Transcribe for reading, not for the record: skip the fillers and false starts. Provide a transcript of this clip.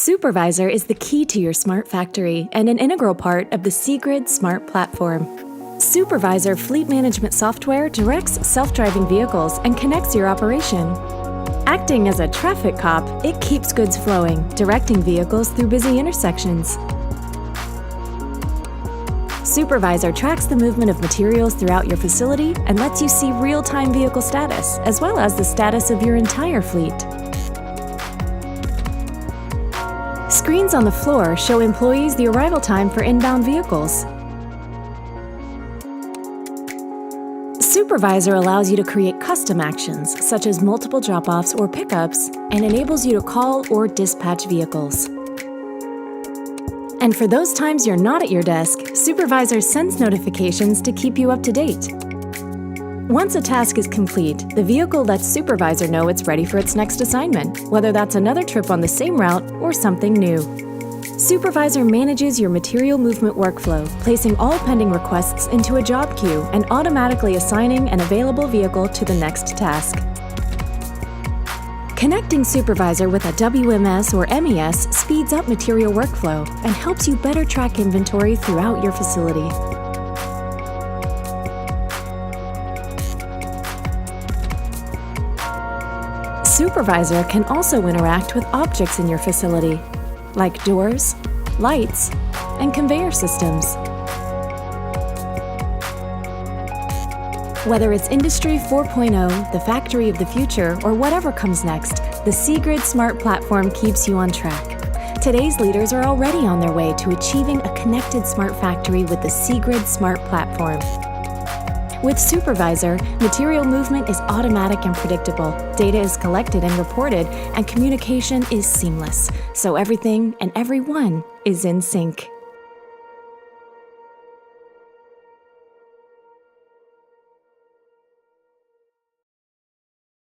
Supervisor is the key to your smart factory and an integral part of the Seegrid Smart Platform. Supervisor fleet management software directs self-driving vehicles and connects your operation. Acting as a traffic cop, it keeps goods flowing, directing vehicles through busy intersections. Supervisor tracks the movement of materials throughout your facility and lets you see real-time vehicle status, as well as the status of your entire fleet. Screens on the floor show employees the arrival time for inbound vehicles. Supervisor allows you to create custom actions, such as multiple drop-offs or pickups, and enables you to call or dispatch vehicles. And for those times you're not at your desk, Supervisor sends notifications to keep you up to date. Once a task is complete, the vehicle lets Supervisor know it's ready for its next assignment, whether that's another trip on the same route or something new. Supervisor manages your material movement workflow, placing all pending requests into a job queue and automatically assigning an available vehicle to the next task. Connecting Supervisor with a WMS or MES speeds up material workflow and helps you better track inventory throughout your facility. Supervisor can also interact with objects in your facility, like doors, lights, and conveyor systems. Whether it's Industry 4.0, the factory of the future, or whatever comes next, the Seegrid Smart Platform keeps you on track. Today's leaders are already on their way to achieving a connected smart factory with the Seegrid Smart Platform. With Supervisor, material movement is automatic and predictable, data is collected and reported, and communication is seamless, so everything and everyone is in sync.